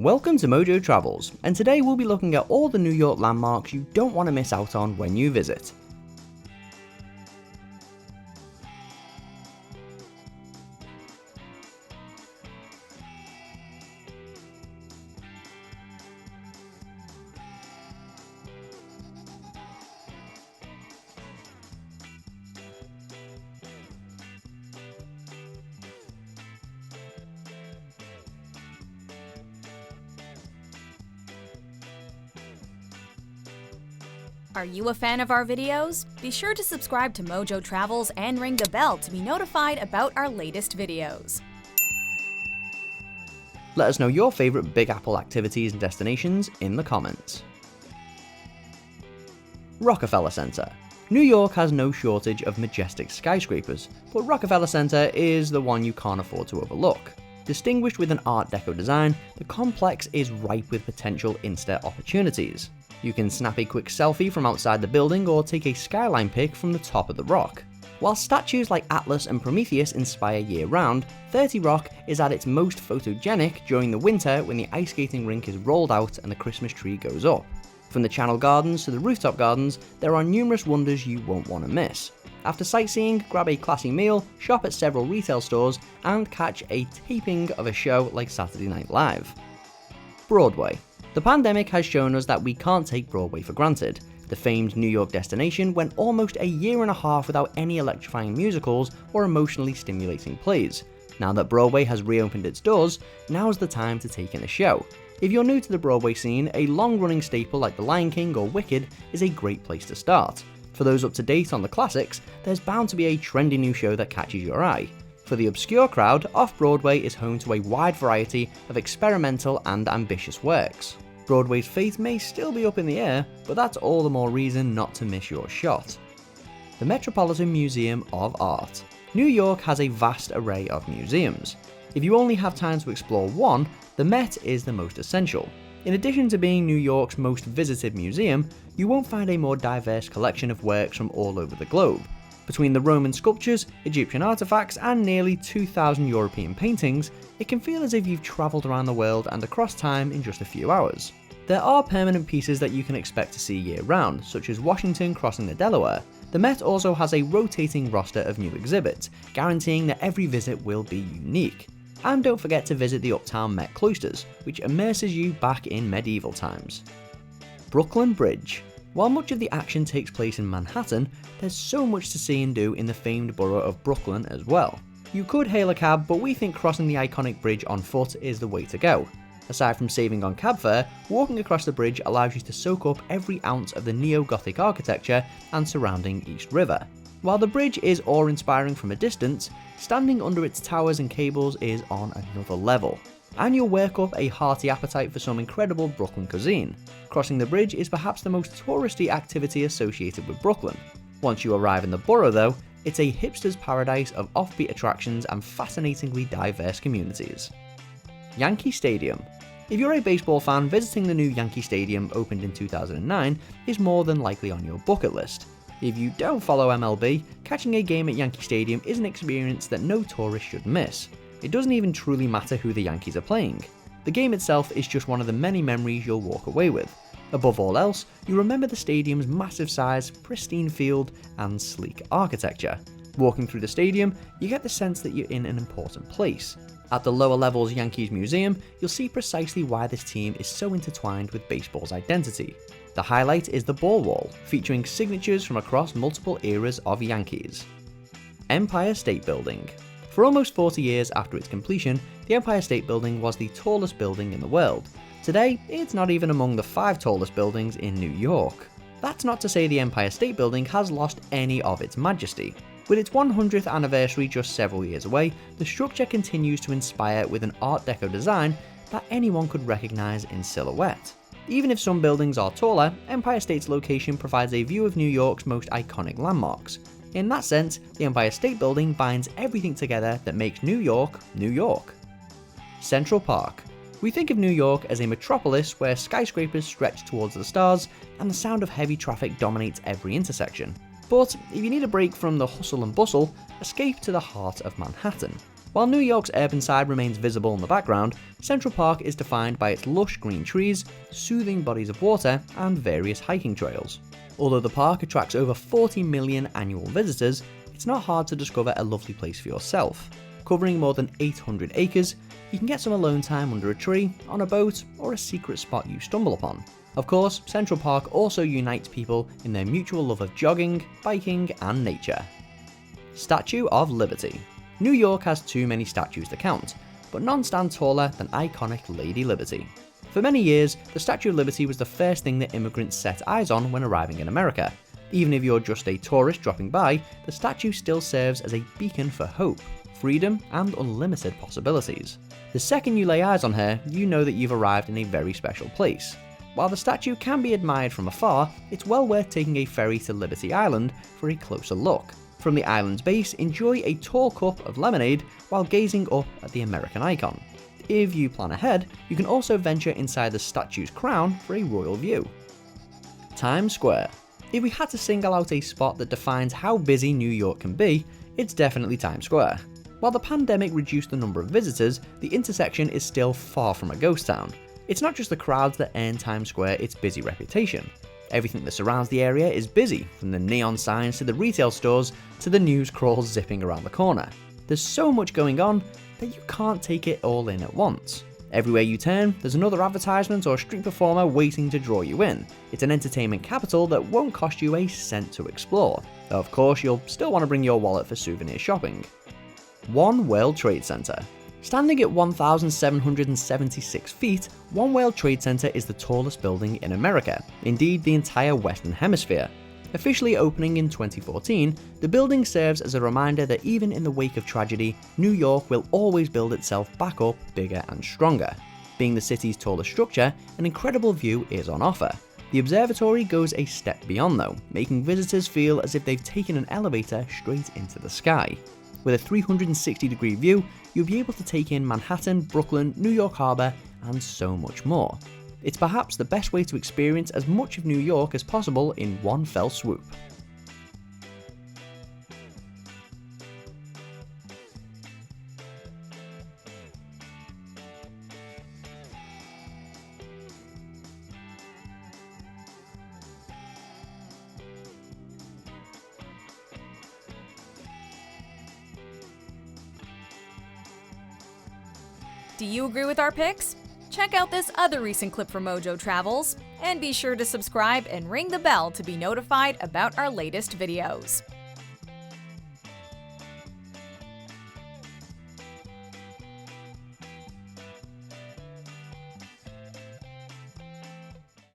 Welcome to Mojo Travels, and today we'll be looking at all the New York landmarks you don't want to miss out on when you visit. Are you a fan of our videos? Be sure to subscribe to Mojo Travels and ring the bell to be notified about our latest videos. Let us know your favourite Big Apple activities and destinations in the comments. Rockefeller Center. New York has no shortage of majestic skyscrapers, but Rockefeller Center is the one you can't afford to overlook. Distinguished with an Art Deco design, the complex is ripe with potential Insta opportunities. You can snap a quick selfie from outside the building or take a skyline pic from the top of the rock. While statues like Atlas and Prometheus inspire year-round, 30 Rock is at its most photogenic during the winter when the ice skating rink is rolled out and the Christmas tree goes up. From the Channel Gardens to the rooftop gardens, there are numerous wonders you won't want to miss. After sightseeing, grab a classy meal, shop at several retail stores, and catch a taping of a show like Saturday Night Live. Broadway. The pandemic has shown us that we can't take Broadway for granted. The famed New York destination went almost a year and a half without any electrifying musicals or emotionally stimulating plays. Now that Broadway has reopened its doors, now's the time to take in a show. If you're new to the Broadway scene, a long-running staple like The Lion King or Wicked is a great place to start. For those up to date on the classics, there's bound to be a trendy new show that catches your eye. For the obscure crowd, Off-Broadway is home to a wide variety of experimental and ambitious works. Broadway's fate may still be up in the air, but that's all the more reason not to miss your shot. The Metropolitan Museum of Art. New York has a vast array of museums. If you only have time to explore one, the Met is the most essential. In addition to being New York's most visited museum, you won't find a more diverse collection of works from all over the globe. Between the Roman sculptures, Egyptian artifacts, and nearly 2,000 European paintings, it can feel as if you've travelled around the world and across time in just a few hours. There are permanent pieces that you can expect to see year-round, such as Washington crossing the Delaware. The Met also has a rotating roster of new exhibits, guaranteeing that every visit will be unique. And don't forget to visit the Uptown Met Cloisters, which immerses you back in medieval times. Brooklyn Bridge. While much of the action takes place in Manhattan, there's so much to see and do in the famed borough of Brooklyn as well. You could hail a cab, but we think crossing the iconic bridge on foot is the way to go. Aside from saving on cab fare, walking across the bridge allows you to soak up every ounce of the neo-Gothic architecture and surrounding East River. While the bridge is awe-inspiring from a distance, standing under its towers and cables is on another level. And you'll work up a hearty appetite for some incredible Brooklyn cuisine. Crossing the bridge is perhaps the most touristy activity associated with Brooklyn. Once you arrive in the borough though, it's a hipster's paradise of offbeat attractions and fascinatingly diverse communities. Yankee Stadium. If you're a baseball fan, visiting the new Yankee Stadium, opened in 2009, is more than likely on your bucket list. If you don't follow MLB, catching a game at Yankee Stadium is an experience that no tourist should miss. It doesn't even truly matter who the Yankees are playing. The game itself is just one of the many memories you'll walk away with. Above all else, you remember the stadium's massive size, pristine field, and sleek architecture. Walking through the stadium, you get the sense that you're in an important place. At the lower levels Yankees Museum, you'll see precisely why this team is so intertwined with baseball's identity. The highlight is the ball wall, featuring signatures from across multiple eras of Yankees. Empire State Building. For almost 40 years after its completion, the Empire State Building was the tallest building in the world. Today, it's not even among the 5 tallest buildings in New York. That's not to say the Empire State Building has lost any of its majesty. With its 100th anniversary just several years away, the structure continues to inspire with an Art Deco design that anyone could recognize in silhouette. Even if some buildings are taller, Empire State's location provides a view of New York's most iconic landmarks. In that sense, the Empire State Building binds everything together that makes New York, New York. Central Park. We think of New York as a metropolis where skyscrapers stretch towards the stars and the sound of heavy traffic dominates every intersection. But if you need a break from the hustle and bustle, escape to the heart of Manhattan. While New York's urban side remains visible in the background, Central Park is defined by its lush green trees, soothing bodies of water, and various hiking trails. Although the park attracts over 40 million annual visitors, it's not hard to discover a lovely place for yourself. Covering more than 800 acres, you can get some alone time under a tree, on a boat, or a secret spot you stumble upon. Of course, Central Park also unites people in their mutual love of jogging, biking, and nature. Statue of Liberty. New York has too many statues to count, but none stand taller than iconic Lady Liberty. For many years, the Statue of Liberty was the first thing that immigrants set eyes on when arriving in America. Even if you're just a tourist dropping by, the statue still serves as a beacon for hope, freedom, and unlimited possibilities. The second you lay eyes on her, you know that you've arrived in a very special place. While the statue can be admired from afar, it's well worth taking a ferry to Liberty Island for a closer look. From the island's base, enjoy a tall cup of lemonade while gazing up at the American icon. If you plan ahead, you can also venture inside the statue's crown for a royal view. Times Square. If we had to single out a spot that defines how busy New York can be, it's definitely Times Square. While the pandemic reduced the number of visitors, the intersection is still far from a ghost town. It's not just the crowds that earn Times Square its busy reputation. Everything that surrounds the area is busy, from the neon signs to the retail stores to the news crawls zipping around the corner. There's so much going on that you can't take it all in at once. Everywhere you turn, there's another advertisement or street performer waiting to draw you in. It's an entertainment capital that won't cost you a cent to explore. Though of course, you'll still want to bring your wallet for souvenir shopping. One World Trade Center. Standing at 1,776 feet, One World Trade Center is the tallest building in America, indeed the entire Western Hemisphere. Officially opening in 2014, the building serves as a reminder that even in the wake of tragedy, New York will always build itself back up bigger and stronger. Being the city's tallest structure, an incredible view is on offer. The observatory goes a step beyond though, making visitors feel as if they've taken an elevator straight into the sky. With a 360-degree view, you'll be able to take in Manhattan, Brooklyn, New York Harbor, and so much more. It's perhaps the best way to experience as much of New York as possible in one fell swoop. Do you agree with our picks? Check out this other recent clip from Mojo Travels, and be sure to subscribe and ring the bell to be notified about our latest videos.